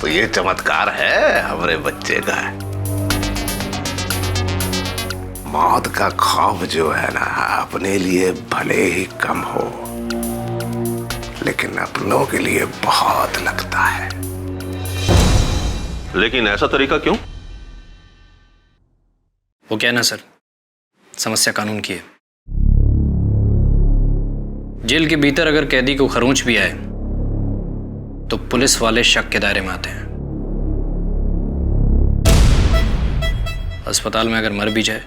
तो ये चमत्कार है हमारे बच्चे का। मौत का खौफ जो है ना, अपने लिए भले ही कम हो, लेकिन अपनों के लिए बहुत लगता है। लेकिन ऐसा तरीका क्यों? वो क्या ना सर, समस्या कानून की है। जेल के भीतर अगर कैदी को खरोंच भी आए तो पुलिस वाले शक के दायरे में आते हैं। अस्पताल में अगर मर भी जाए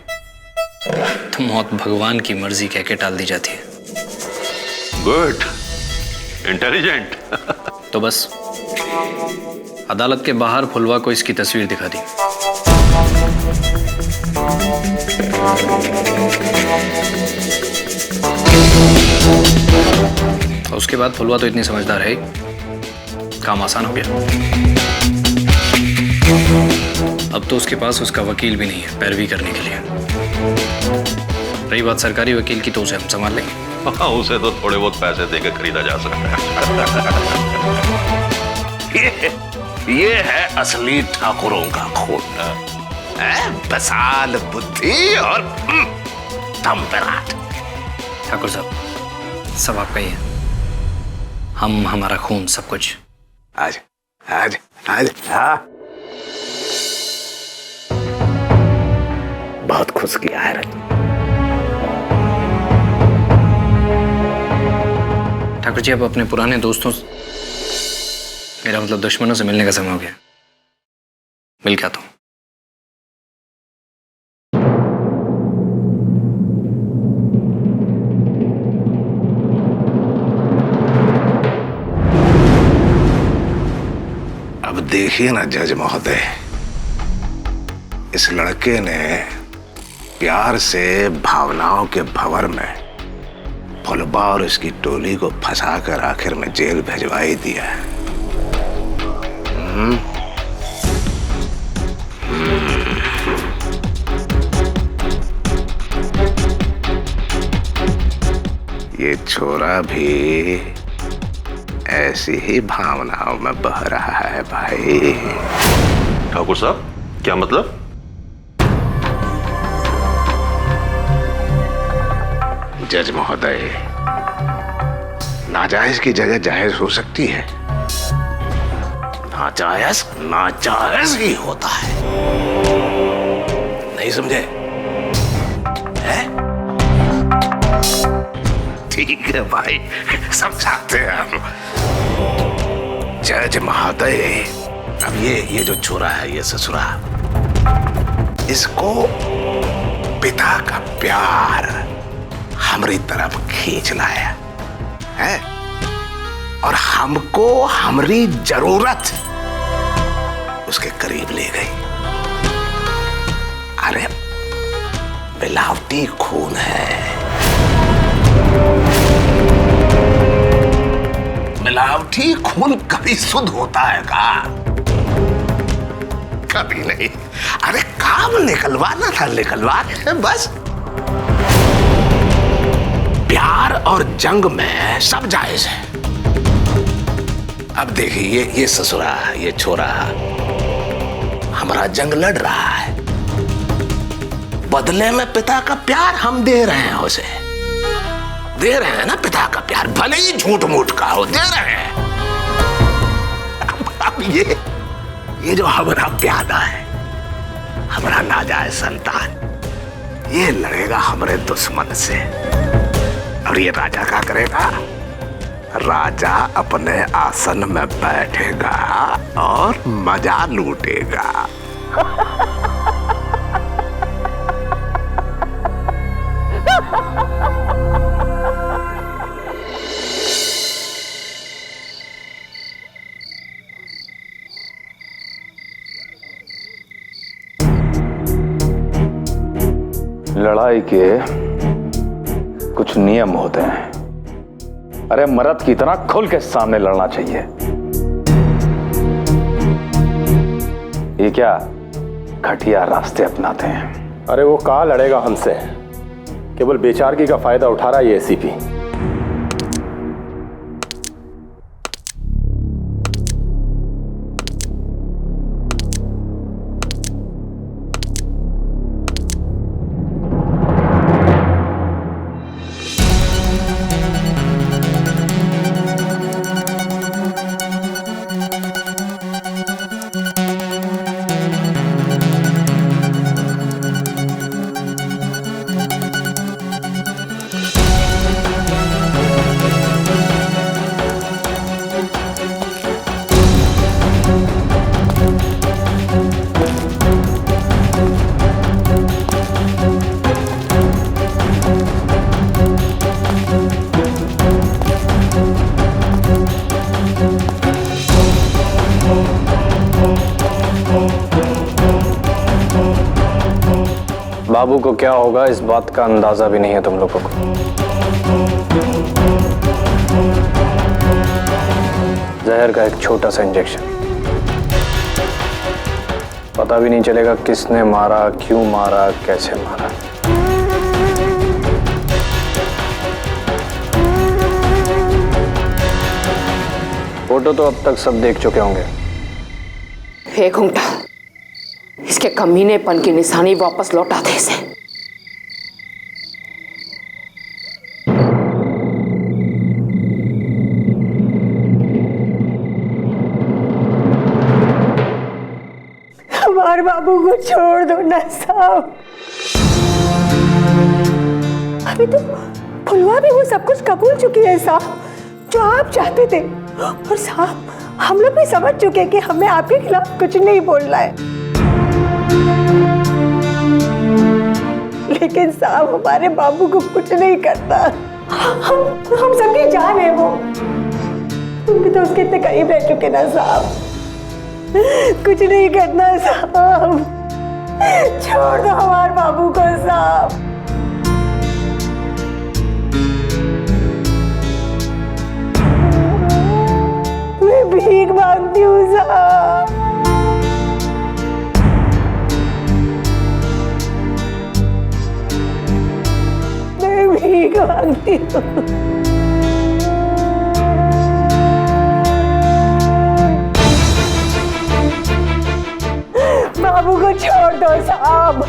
तो मौत भगवान की मर्जी कह के टाल दी जाती है। Good, intelligent. तो बस अदालत के बाहर फुलवा को इसकी तस्वीर दिखा दी। और उसके बाद फुलवा तो इतनी समझदार है, काम आसान हो गया। अब तो उसके पास उसका वकील भी नहीं है पैरवी करने के लिए। रही बात सरकारी वकील की, तो उसे हम संभाल लेंगे। हाँ, उसे तो थोड़े बहुत पैसे देकर खरीदा जा सकता है। ये है असली ठाकुरों का खून, बसाल बुद्धि और तंपराट। ठाकुर साहब, सब आपका ही है। हम, हमारा खून, सब कुछ। आज आज आज हाँ, बहुत खुश किया है रे। ठाकुर जी, अब अपने पुराने दोस्तों, मेरा मतलब दुश्मनों से मिलने का समय हो गया। मिल के आता हूं। अब देखिए ना जज महोदय, इस लड़के ने प्यार से भावनाओं के भंवर में फुलबा और इसकी टोली को फंसाकर आखिर में जेल भिजवा ही दिया। ये छोरा भी ऐसी ही भावनाओं में बह रहा है भाई। ठाकुर साहब, क्या मतलब? जज महोदय, नाजायज की जगह जायज हो सकती है, नाजायज नाजायज ही होता है। नहीं समझे? है? ठीक है भाई, समझाते हैं हम। जज महोदय, अब ये जो छोरा है, ये ससुरा, इसको पिता का प्यार हमारी तरफ खींच लाया है और हमको हमारी जरूरत उसके करीब ले गई। अरे मिलावटी खून है, मिलावटी खून कभी शुद्ध होता है का? कभी नहीं। अरे काम निकलवाना था, निकलवा के बस। प्यार और जंग में सब जायज है। अब देखिए, ये ससुरा, ये छोरा हमारा जंग लड़ रहा है, बदले में पिता का प्यार हम दे रहे हैं उसे। दे रहे हैं ना पिता का प्यार, भले ही झूठ मूठ का हो, दे रहे हैं। अब ये जो हमारा प्यादा है, हमारा नाजायज संतान, ये लड़ेगा हमारे दुश्मन से। और ये राजा क्या करेगा? राजा अपने आसन में बैठेगा और मजा लूटेगा। लड़ाई के कुछ नियम होते हैं। अरे मर्द की तरह खुल के सामने लड़ना चाहिए। ये क्या घटिया रास्ते अपनाते हैं? अरे वो कहाँ लड़ेगा हमसे, केवल बेचारगी का फायदा उठा रहा है ये एसीपी। बाबू को क्या होगा इस बात का अंदाजा भी नहीं है तुम लोगों को। जहर का एक छोटा सा इंजेक्शन, पता भी नहीं चलेगा किसने मारा, क्यों मारा, कैसे मारा। फोटो तो अब तक सब देख चुके होंगे। हे घूंघटा, इसके कमीनेपन की निशानी वापस लौटा दे इसे। हमारे बाबू को छोड़ दो ना साहब। अभी तो फुलवा भी वो सब कुछ कबूल चुकी है साहब, जो आप चाहते थे। और साहब हम लोग भी समझ चुके कि हमें आपके खिलाफ कुछ नहीं बोलना है। लेकिन साहब हमारे बाबू को कुछ नहीं करता। हम सबकी जान है वो। तुम भी तो उसके इतने करीब रह चुके ना साहब। कुछ नहीं करना साहब, छोड़ दो हमारे बाबू को साहब। मैं भीख मांगती हूँ साहब। मैं भीख मांगती हूँ। बाबू को छोड़ दो साहब,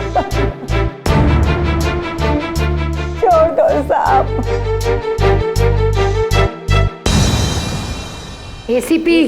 छोड़ दो साहब। एसीपी,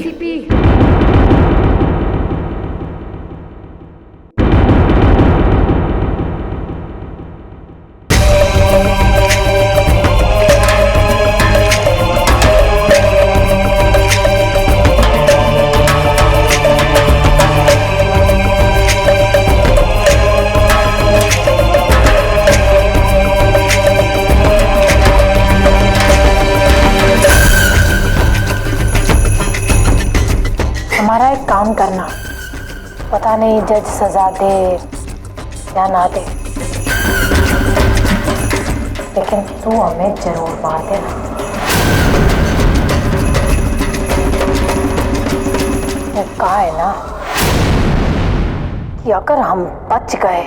हमारा एक काम करना, पता नहीं जज सजा दे या ना दे, लेकिन तू हमें जरूर मार देना। वो कहा है ना कि अगर हम बच गए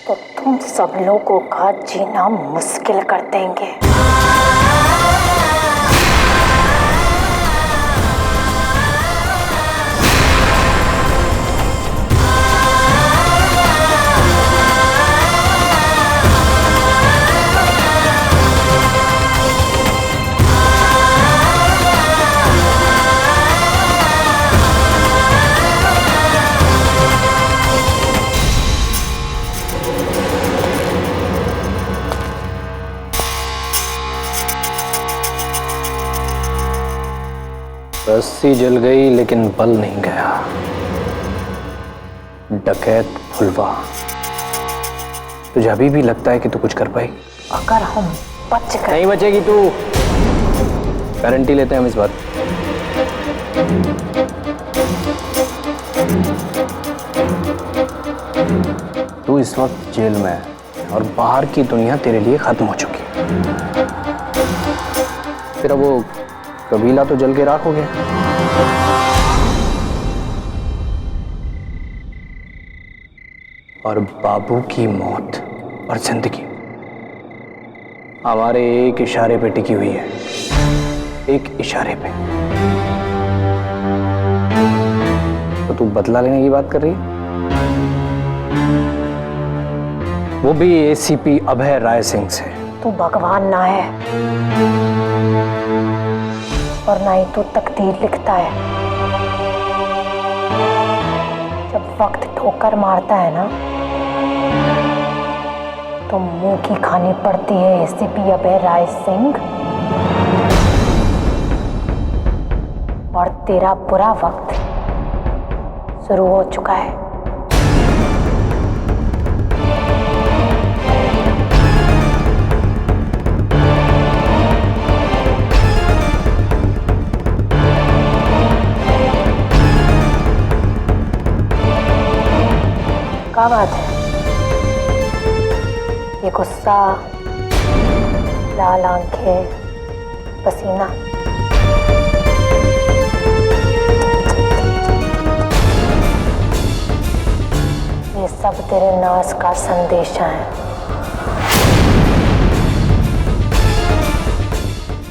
तो तुम सब लोगों का जीना मुश्किल कर देंगे। रस्सी जल गई लेकिन बल नहीं गया। डकैत फुलवा, तुझे अभी भी लगता है कि तू कुछ कर पाएगी? अगर हम बच गए नहीं बचेगी तू, गारंटी लेते हैं हम इस बात। तू इस वक्त जेल में है और बाहर की दुनिया तेरे लिए खत्म हो चुकी है। फिर अब वो कबीला तो जल के राख हो गया। और बाबू की मौत और जिंदगी हमारे एक इशारे पे टिकी हुई है, एक इशारे पे। तो तू बदला लेने की बात कर रही है? वो भी एसीपी अभय राय सिंह से। तू भगवान ना है और ना ही तू तकदीर लिखता है। जब वक्त ठोकर मारता है ना तो मुंह की खानी पड़ती है एसीपी अभय राय सिंह। और तेरा बुरा वक्त शुरू हो चुका है। क्या बात है? ये गुस्सा, लाल आंखें, पसीना, ये सब तेरे नाश का संदेशा है।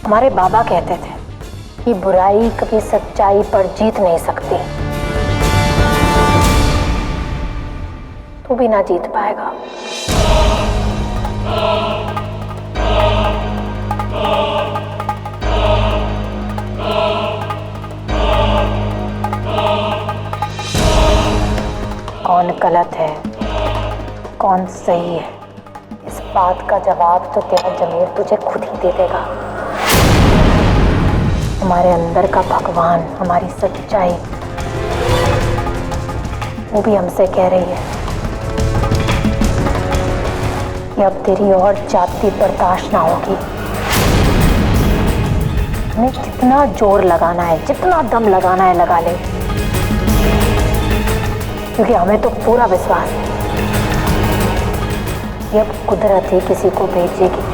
हमारे बाबा कहते थे कि बुराई कभी सच्चाई पर जीत नहीं सकती। तू भी ना जीत पाएगा। कौन गलत है, कौन सही है, इस बात का जवाब तो तेरा ज़मीर तुझे खुद ही दे देगा। हमारे अंदर का भगवान, हमारी सच्चाई, वो भी हमसे कह रही है कि अब तेरी और जाति बर्दाश्त ना होगी। हमें जितना जोर लगाना है, जितना दम लगाना है लगा ले, क्योंकि हमें तो पूरा विश्वास है कि अब कुदरत ही किसी को भेजेगी